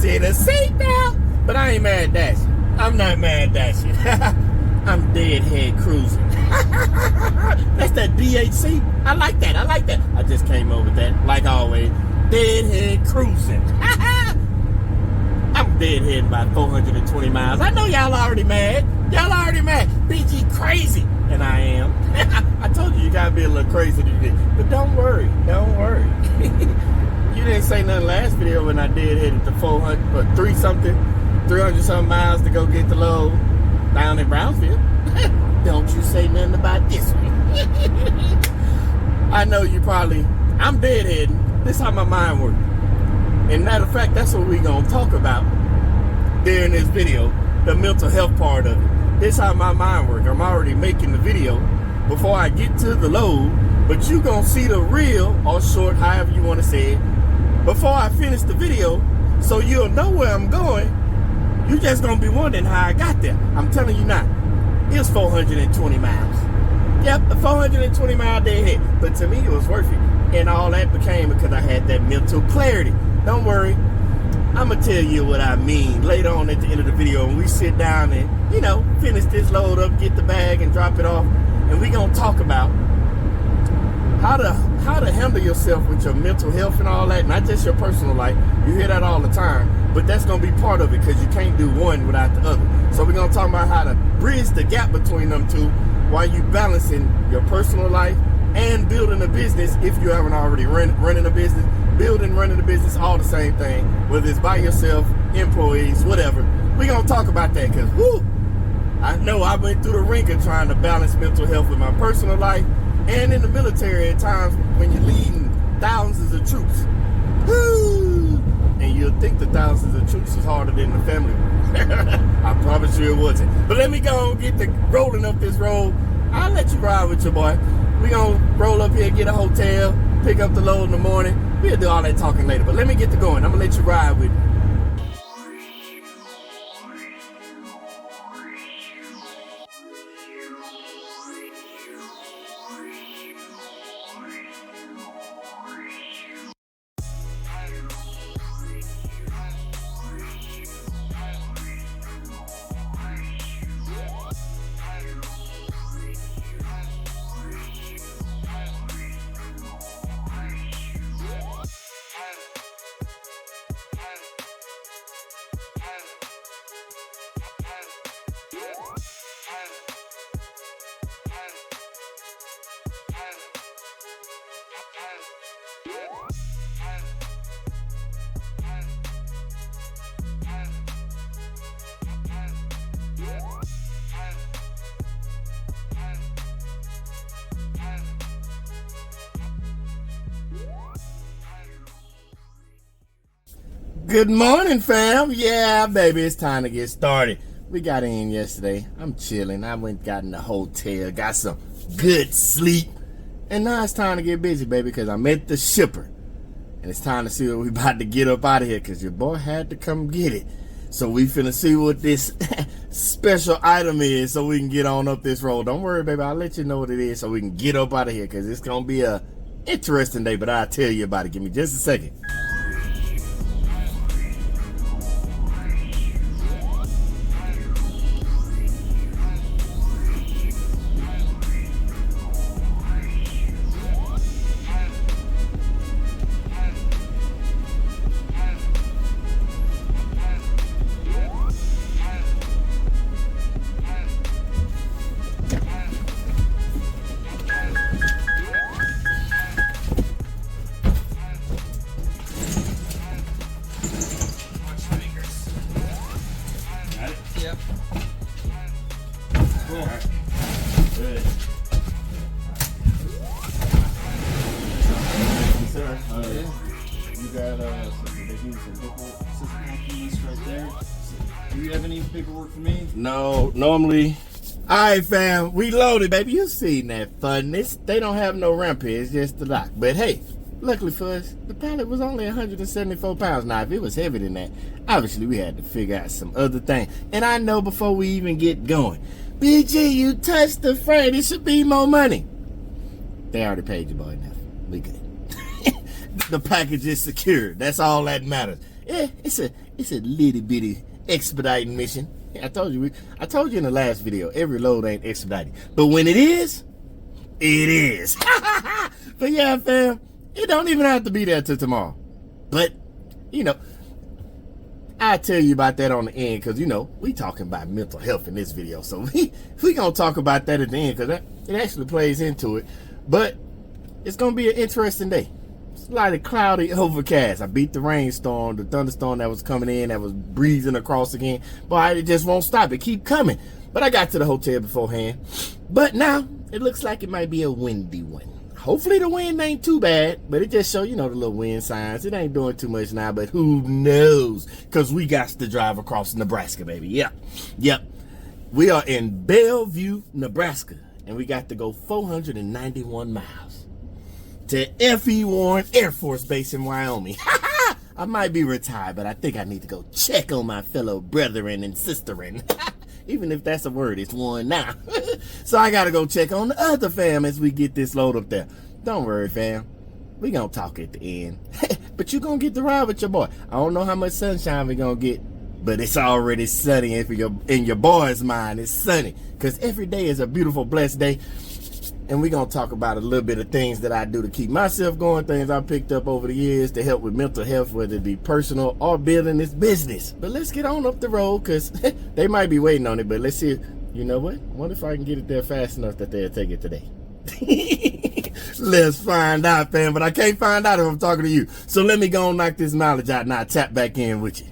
said a seatbelt. But I ain't mad dashing. I'm not mad dashing. I'm deadhead cruising. That's that DHC. I like that. I just came over with that, like always. Deadhead cruising. I'm deadheading about 420 miles. I know y'all already mad. BG crazy. And I am. I told you gotta be a little crazy today. But don't worry. You didn't say nothing last video when I deadheaded to 300 something miles to go get the load down in Brownsville. Don't you say nothing about this one. I know you probably, I'm deadheading. This is how my mind works. And matter of fact, that's what we gonna talk about during this video, the mental health part of it. This is how my mind works. I'm already making the video before I get to the load, but you gonna see the reel or short, however you wanna say it, before I finish the video, so you'll know where I'm going. You just gonna be wondering how I got there. I'm telling you now, it's 420 miles. Yep, a 420 mile deadhead. But to me, it was worth it. And all that became because I had that mental clarity. Don't worry, I'm gonna tell you what I mean later on at the end of the video when we sit down and, finish this load up, get the bag and drop it off. And we gonna talk about how to handle yourself with your mental health and all that, not just your personal life. You hear that all the time, but that's gonna be part of it because you can't do one without the other. So we're gonna talk about how to bridge the gap between them two while you balancing your personal life and building a business. If you haven't already running a business, running a business, all the same thing, whether it's by yourself, employees, whatever. We're gonna talk about that because I know I went through the ringer trying to balance mental health with my personal life and in the military at times when you're leading thousands of troops. And you'll think the thousands of troops is harder than the family. I promise you it wasn't. But let me go and get the rolling up this road. I'll let you ride with your boy. We gonna roll up here, get a hotel, pick up the load in the morning. We'll do all that talking later. But let me get to going. I'm gonna let you ride with me. Good morning, fam. Yeah, baby, it's time to get started. We got in yesterday. I'm chilling. I went, got in the hotel, got some good sleep. And now it's time to get busy, baby, because I met the shipper. And it's time to see what we about to get up out of here, because your boy had to come get it. So we finna see what this special item is so we can get on up this road. Don't worry, baby. I'll let you know what it is so we can get up out of here, because it's going to be a interesting day, but I'll tell you about it. Give me just a second. Do you have any paperwork for me? No, normally. All right, fam, we loaded, baby. You seen that funness. They don't have no ramp here. It's just the lock. But hey, luckily for us, the pallet was only 174 pounds. Now, if it was heavier than that, obviously we had to figure out some other thing. And I know before we even get going, BG, you touched the frame. It should be more money. They already paid you, boy, enough. We good. The package is secured. That's all that matters. Yeah, it's It's a little bitty expediting mission. I told you in the last video, every load ain't expediting. But when it is, it is. But yeah, fam, it don't even have to be there till tomorrow. But, you know, I'll tell you about that on the end, because, you know, we talking about mental health in this video. So we going to talk about that at the end, because it actually plays into it. But it's going to be an interesting day. Slightly cloudy, overcast. I beat the rainstorm, the thunderstorm that was coming in, that was breezing across again. But it just won't stop. It keep coming. But I got to the hotel beforehand. But now, it looks like it might be a windy one. Hopefully the wind ain't too bad, but it just show, you know, the little wind signs. It ain't doing too much now, but who knows? Because we got to drive across Nebraska, baby. Yep. We are in Bellevue, Nebraska, and we got to go 491 miles to F.E. Warren Air Force Base in Wyoming. I might be retired, but I think I need to go check on my fellow brethren and sisterin. Even if that's a word, it's one now. So I gotta go check on the other fam as we get this load up there. Don't worry, fam. We gonna talk at the end. But you gonna get to ride with your boy. I don't know how much sunshine we gonna get, but it's already sunny. If in your boy's mind, it's sunny. Because every day is a beautiful, blessed day. And we're gonna talk about a little bit of things that I do to keep myself going, things I picked up over the years to help with mental health, whether it be personal or building this business. But let's get on up the road, because they might be waiting on it, but let's see. You know what? What if I can get it there fast enough that they'll take it today? Let's find out, fam. But I can't find out if I'm talking to you. So let me go and knock this mileage out and I'll tap back in with you.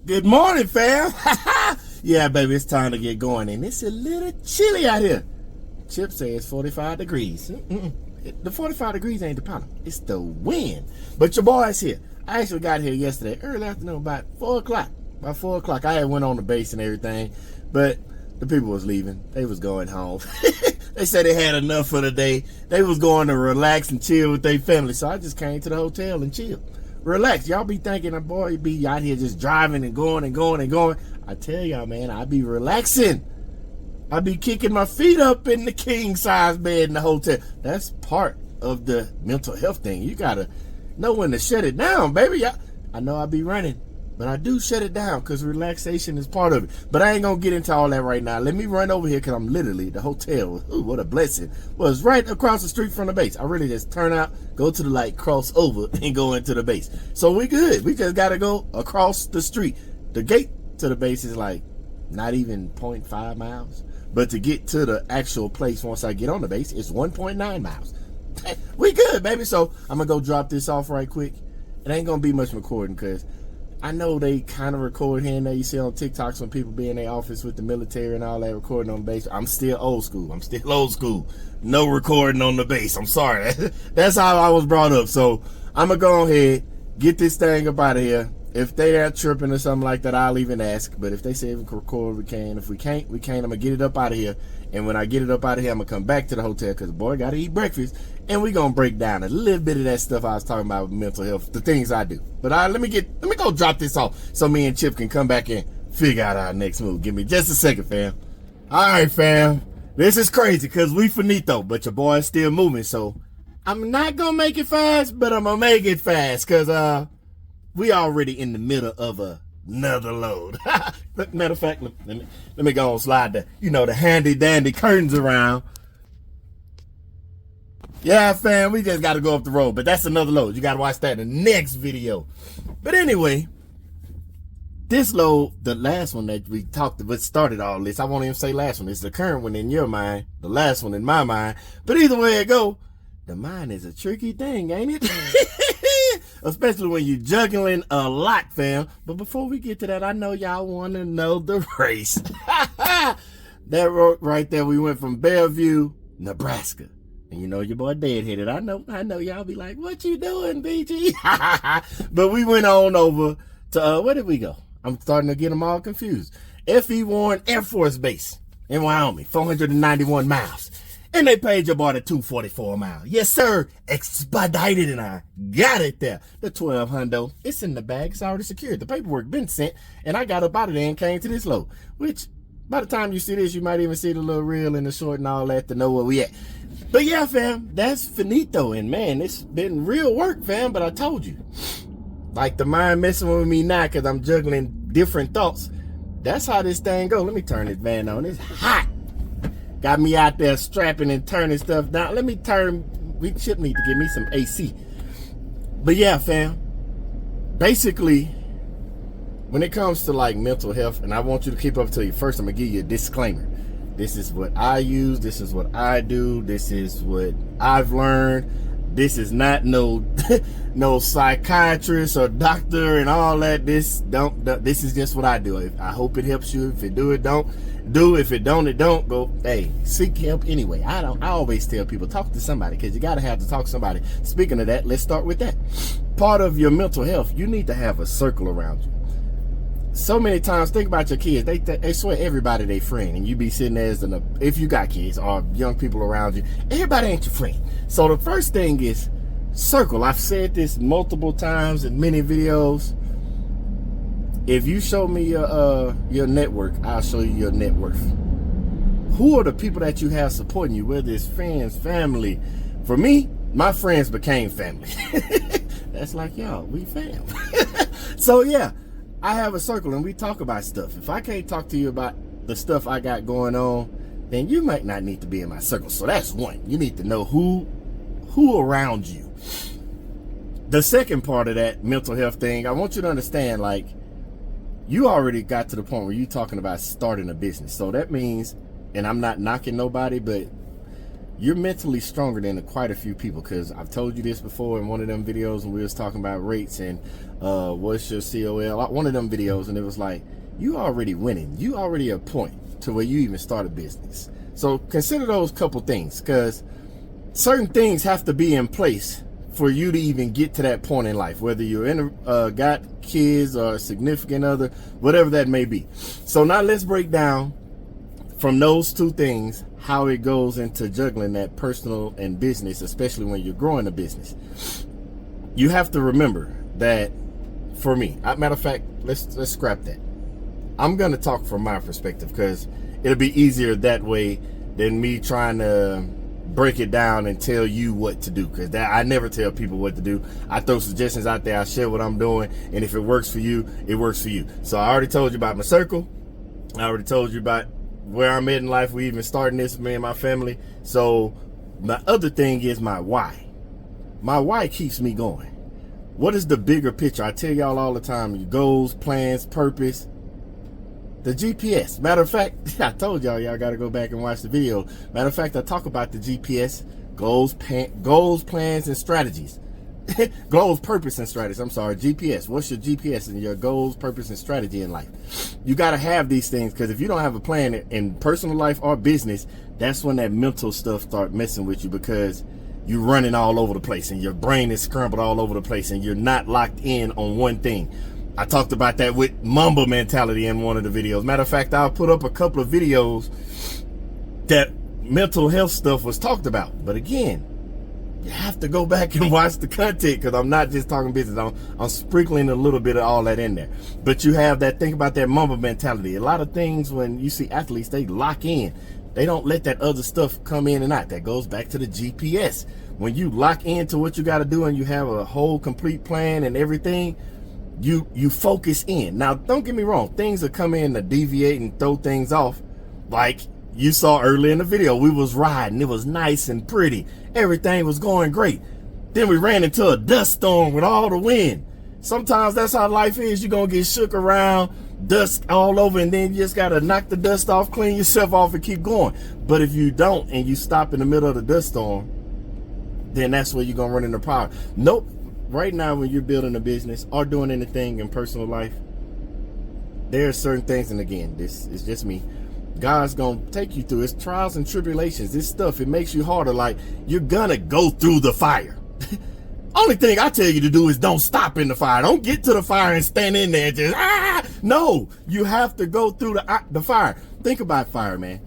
Good morning, fam. Yeah, baby, it's time to get going, and it's a little chilly out here. Chip says 45 degrees. The 45 degrees ain't the problem. It's the wind. But your boy's here. I actually got here yesterday, early afternoon, about 4 o'clock. About 4 o'clock. I had went on the base and everything, but the people was leaving. They was going home. They said they had enough for the day. They was going to relax and chill with their family, so I just came to the hotel and chilled. Relax. Y'all be thinking, boy, be out here just driving and going and going and going. I tell y'all, man, I be relaxing. I be kicking my feet up in the king size bed in the hotel. That's part of the mental health thing. You gotta know when to shut it down, baby. I know I be running, but I do shut it down because relaxation is part of it. But I ain't gonna get into all that right now. Let me run over here because I'm literally, the hotel, ooh, what a blessing, was right across the street from the base. I really just turn out, go to the light, cross over, and go into the base. So we good. We just gotta go across the street. The gate to the base is like not even 0.5 miles. But to get to the actual place once I get on the base, it's 1.9 miles. We good, baby. So I'm gonna go drop this off right quick. It ain't gonna be much recording because I know they kind of record here and there. You see on TikToks when people be in their office with the military and all that recording on the base. I'm still old school. No recording on the base. I'm sorry. That's how I was brought up. So I'm gonna go ahead, get this thing up out of here, If they are tripping or something like that, I'll even ask. But if they say we can record, we can. If we can't, we can't. I'm going to get it up out of here. And when I get it up out of here, I'm going to come back to the hotel because the boy got to eat breakfast. And we're going to break down a little bit of that stuff I was talking about with mental health, the things I do. But let me go drop this off so me and Chip can come back and figure out our next move. Give me just a second, fam. All right, fam. This is crazy because we finito, but your boy is still moving. So I'm not going to make it fast, but I'm going to make it fast because we already in the middle of another load. Matter of fact, let me go and slide the handy dandy curtains around. Yeah, fam, we just got to go up the road, but that's another load. You got to watch that in the next video. But anyway, this load, the last one that we talked about, started all this. I won't even say last one. It's the current one in your mind, the last one in my mind. But either way it go, the mind is a tricky thing, ain't it? Especially when you're juggling a lot, fam. But before we get to that, I know y'all want to know the race. That road right there, we went from Bellevue, Nebraska. And you know your boy Deadheaded. I know y'all be like, what you doing, BG? But we went on over to, where did we go? I'm starting to get them all confused. F.E. Warren Air Force Base in Wyoming, 491 miles. And they paid your boy the $244 a mile. Yes, sir. Expedited, and I got it there. The 12 hundo, it's in the bag. It's already secured. The paperwork been sent, and I got up out of there and came to this load. Which, by the time you see this, you might even see the little reel and the short and all that to know where we at. But yeah, fam, that's finito. And man, it's been real work, fam. But I told you, like the mind messing with me now because I'm juggling different thoughts. That's how this thing go. Let me turn this van on. It's hot. Got me out there strapping and turning stuff down. Let me turn. We should need to give me some AC. But yeah, fam. Basically, when it comes to like mental health, and I want you to keep up to you. First, I'm gonna give you a disclaimer. This is what I use. This is what I do. This is what I've learned. This is not no psychiatrist or doctor and all that. This is just what I do. I hope it helps you. If it do, it don't. Do if it don't, it don't. Go. Hey, seek help anyway. I always tell people talk to somebody because you gotta have to talk to somebody. Speaking of that, let's start with that. Part of your mental health, you need to have a circle around you. So many times, think about your kids. They swear everybody they friend, and you be sitting there as if you got kids or young people around you. Everybody ain't your friend. So the first thing is circle. I've said this multiple times in many videos. If you show me your network, I'll show you your net worth. Who are the people that you have supporting you? Whether it's friends, family. For me, my friends became family. That's like y'all, we fam. So yeah. I have a circle and we talk about stuff. If I can't talk to you about the stuff I got going on, then you might not need to be in my circle. So that's one. You need to know who around you. The second part of that mental health thing, I want you to understand, like, you already got to the point where you're talking about starting a business. So that means, and I'm not knocking nobody, but you're mentally stronger than quite a few people, because I've told you this before in one of them videos when we was talking about rates and what's your COL, one of them videos, and it was like, you already winning. You already at a point to where you even start a business. So consider those couple things, because certain things have to be in place for you to even get to that point in life, whether you're got kids or a significant other, whatever that may be. So now let's break down from those two things how it goes into juggling that personal and business, especially when you're growing a business. You have to remember that, for me, matter of fact, let's scrap that. I'm gonna talk from my perspective because it'll be easier that way than me trying to break it down and tell you what to do, because I never tell people what to do. I throw suggestions out there, I share what I'm doing, and if it works for you, it works for you. So I already told you about my circle. I already told you about where I'm at in life. We even starting this, me and my family. So my other thing is my why. My why keeps me going. What is the bigger picture? I tell y'all all the time, your goals, plans, purpose. The GPS. Matter of fact, I told y'all got to go back and watch the video. Matter of fact, I talk about the GPS, goals, plans, and strategies. Goals, purpose, and strategies. I'm sorry, GPS. What's your GPS and your goals, purpose, and strategy in life? You got to have these things, because if you don't have a plan in personal life or business, that's when that mental stuff start messing with you, because you're running all over the place and your brain is scrambled all over the place and you're not locked in on one thing. I talked about that with Mamba mentality in one of the videos. Matter of fact, I'll put up a couple of videos that mental health stuff was talked about. But again, you have to go back and watch the content, because I'm not just talking business. I'm sprinkling a little bit of all that in there. But you have that, think about that Mamba mentality. A lot of things when you see athletes, they lock in. They don't let that other stuff come in and out. That goes back to the GPS. When you lock into what you got to do and you have a whole complete plan and everything, you focus in. Now, don't get me wrong. Things will come in to deviate and throw things off. Like you saw earlier in the video, we was riding. It was nice and pretty. Everything was going great. Then we ran into a dust storm with all the wind. Sometimes that's how life is. You're going to get shook around, dust all over, and then you just got to knock the dust off, clean yourself off, and keep going. But if you don't and you stop in the middle of the dust storm, then that's where you're going to run into power. Nope. Right now, when you're building a business or doing anything in personal life, there are certain things, and again, this is just me, God's going to take you through. It's trials and tribulations. This stuff, it makes you harder. Like, you're going to go through the fire. Only thing I tell you to do is don't stop in the fire. Don't get to the fire and stand in there and just, No, you have to go through the fire. Think about fire, man.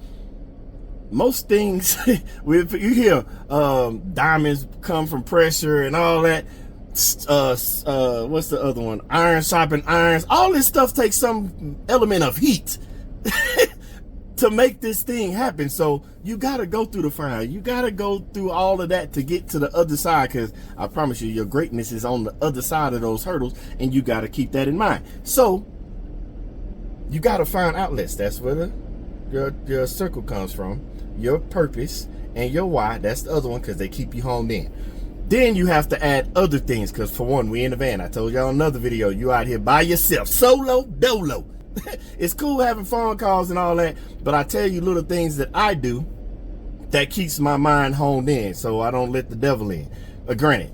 Most things, you hear diamonds come from pressure and all that. What's the other one? Iron sharpen irons. All this stuff takes some element of heat to make this thing happen. So you got to go through the fire. You got to go through all of that to get to the other side, because I promise you, your greatness is on the other side of those hurdles, and you got to keep that in mind. So you got to find outlets. That's where your circle comes from, your purpose, and your why. That's the other one, because they keep you honed in. Then you have to add other things, because for one, we in the van. I told y'all in another video, you out here by yourself, solo dolo. It's cool having phone calls and all that, but I tell you little things that I do that keeps my mind honed in, so I don't let the devil in. Granted,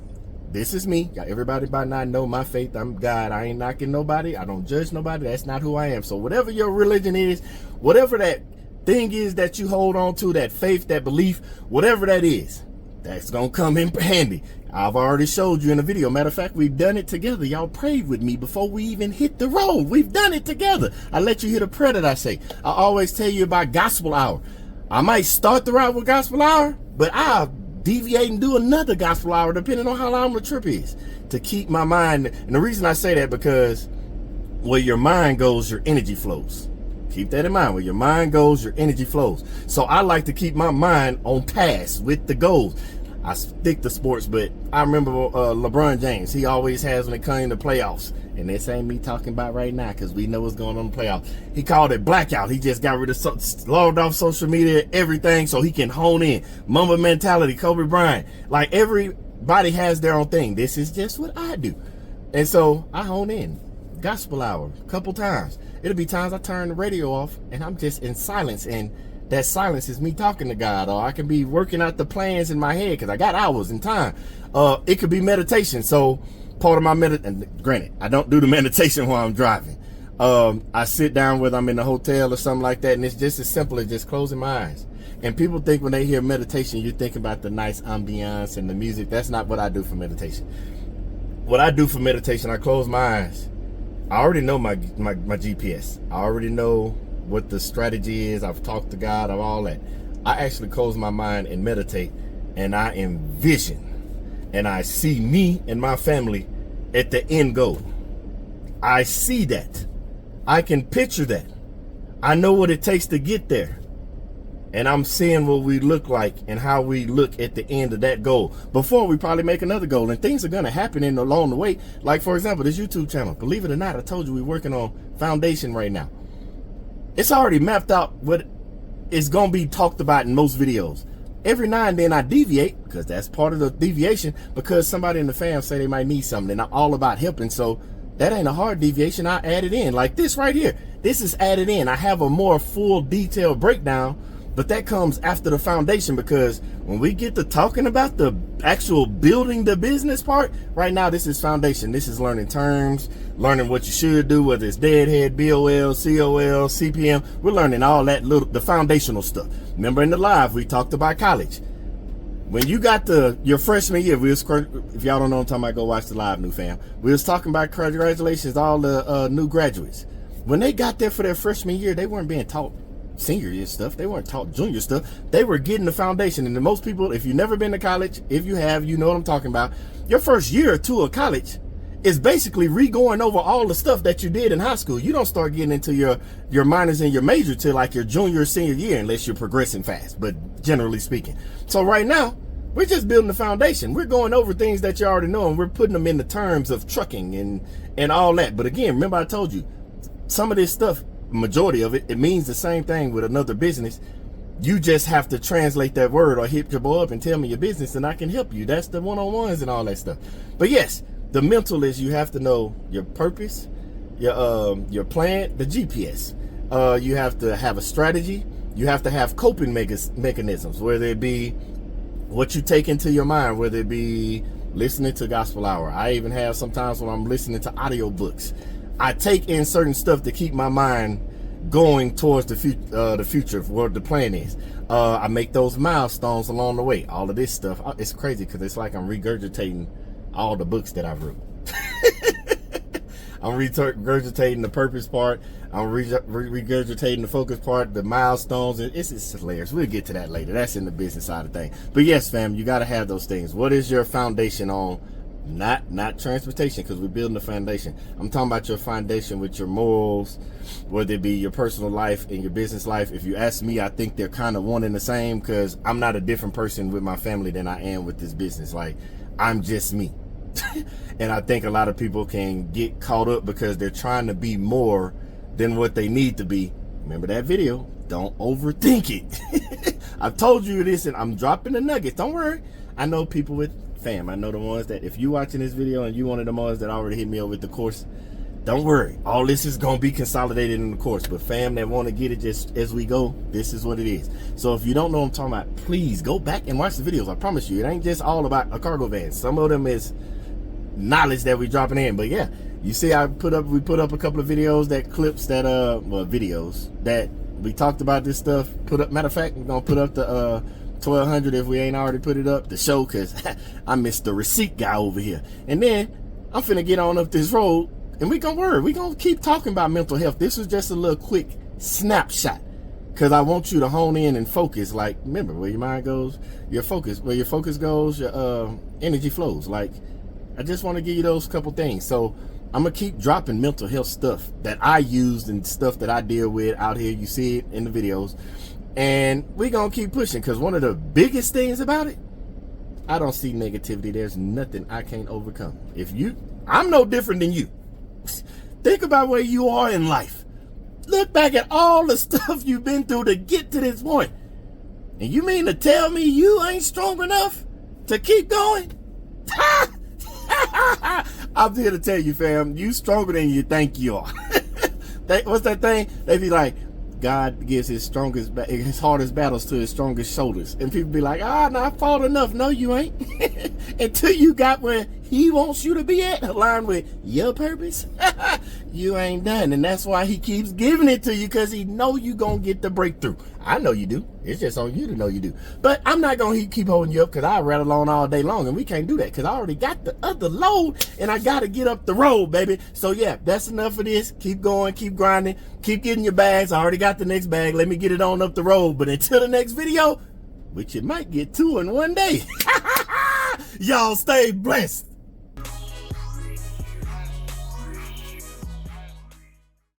this is me. Everybody by now know my faith. I'm God. I ain't knocking nobody. I don't judge nobody. That's not who I am. So whatever your religion is, whatever that thing is that you hold on to, that faith, that belief, whatever that is, that's gonna come in handy. I've already showed you in a video. Matter of fact, we've done it together. Y'all prayed with me before we even hit the road. We've done it together. I let you hear the prayer that I say. I always tell you about gospel hour. I might start the route with gospel hour, but I'll deviate and do another gospel hour depending on how long the trip is, to keep my mind. And the reason I say that, because where your mind goes, your energy flows. Keep that in mind. Where your mind goes, your energy flows. So I like to keep my mind on task with the goals. I stick to sports, but I remember LeBron James. He always has when it comes to playoffs. And this ain't me talking about right now, because we know what's going on in the playoffs. He called it blackout. He just got rid of, logged off social media, everything, so he can hone in. Mamba mentality, Kobe Bryant. Like, everybody has their own thing. This is just what I do. And so I hone in. Gospel hour a couple times. It'll be times I turn the radio off and I'm just in silence, and that silence is me talking to God, or I can be working out the plans in my head because I got hours and time. It could be meditation. So part of my and granted, I don't do the meditation while I'm driving. I sit down, whether I'm in a hotel or something like that, and it's just as simple as just closing my eyes. And people think when they hear meditation, you're thinking about the nice ambiance and the music. That's not what I do for meditation. What I do for meditation, I close my eyes. I already know my GPS. I already know what the strategy is. I've talked to God of all that. I actually close my mind and meditate, and I envision, and I see me and my family at the end goal. I see that. I can picture that. I know what it takes to get there. And I'm seeing what we look like and how we look at the end of that goal before we probably make another goal. And things are going to happen along the way. Like, for example, this YouTube channel. Believe it or not, I told you we're working on foundation right now. It's already mapped out what is going to be talked about in most videos. Every now and then I deviate, because that's part of the deviation, because somebody in the fam say they might need something, and I'm all about helping. So that ain't a hard deviation. I add it in, like this right here. This is added in. I have a more full detailed breakdown, but that comes after the foundation, because when we get to talking about the actual building the business part, right now this is foundation. This is learning terms, learning what you should do, whether it's deadhead, BOL, COL, CPM. We're learning all that the foundational stuff. Remember in the live, we talked about college. when you got your freshman year, if y'all don't know what I'm talking about, go watch the live, new fam. We was talking about congratulations, all the new graduates. When they got there for their freshman year, they weren't being taught senior year stuff. They weren't taught junior stuff. They were getting the foundation. And the most people, if you've never been to college, if you have, you know what I'm talking about. Your first year or two of college is basically re-going over all the stuff that you did in high school. You don't start getting into your minors and your major till like your junior or senior year, unless you're progressing fast, but generally speaking. So right now, we're just building the foundation. We're going over things that you already know, and we're putting them in the terms of trucking and all that. But again, remember I told you, some of this stuff, majority of it, it means the same thing with another business. You just have to translate that word or hit your boy up and tell me your business, and I can help you. That's the one-on-ones and all that stuff. But yes, the mental is you have to know your purpose, your plan, the GPS. You have to have a strategy. You have to have coping mechanisms, whether it be what you take into your mind, whether it be listening to gospel hour. I even have sometimes when I'm listening to audiobooks, I take in certain stuff to keep my mind going towards the future of what the plan is. I make those milestones along the way. All of this stuff, it's crazy because it's like I'm regurgitating all the books that I've wrote. I'm regurgitating the purpose part. I'm regurgitating the focus part, the milestones. It's layers. We'll get to that later. That's in the business side of things. But yes, fam, you got to have those things. What is your foundation on? Not transportation, because we're building the foundation. I'm talking about your foundation with your morals, whether it be your personal life and your business life. If you ask me, I think they're kind of one and the same, because I'm not a different person with my family than I am with this business. Like, I'm just me. And I think a lot of people can get caught up because they're trying to be more than what they need to be. Remember that video? Don't overthink it. I've told you this, and I'm dropping the nuggets. Don't worry. I know people with fam. I know the ones that if you watching this video and you one of the ones that already hit me over with the course, don't worry. All this is going to be consolidated in the course. But fam that want to get it just as we go, this is what it is. So if you don't know what I'm talking about, please go back and watch the videos. I promise you, it ain't just all about a cargo van. Some of them is knowledge that we dropping in. But yeah, you see we put up a couple of videos, that clips that videos that we talked about this stuff. Matter of fact, we're gonna put up the 1200 if we ain't already put it up, the show, because I missed the receipt guy over here. And then I'm finna get on up this road, and we gonna keep talking about mental health. This was just a little quick snapshot, because I want you to hone in and focus. Like, remember, where your mind goes, your focus. Where your focus goes, your energy flows. Like, I just want to give you those couple things. So I'm gonna keep dropping mental health stuff that I used and stuff that I deal with out here. You see it in the videos, and we're gonna keep pushing, because one of the biggest things about it, I don't see negativity. There's nothing I can't overcome. I'm no different than you. Think about where you are in life. Look back at all the stuff you've been through to get to this point. And you mean to tell me you ain't strong enough to keep going? I'm here to tell you, fam, you stronger than you think you are. What's that thing? They be like, God gives his hardest battles to his strongest shoulders. And people be like, no, I fought enough. No, you ain't. Until you got where he wants you to be at, aligned with your purpose, you ain't done. And that's why he keeps giving it to you, because he know you gonna get the breakthrough. I know you do. It's just on you to know you do. But I'm not gonna keep holding you up, because I rattle on all day long, and we can't do that, because I already got the other load, and I gotta get up the road, baby. So yeah, that's enough of this. Keep going, keep grinding, keep getting your bags. I already got the next bag. Let me get it on up the road. But until the next video, which you might get two in one day, y'all stay blessed.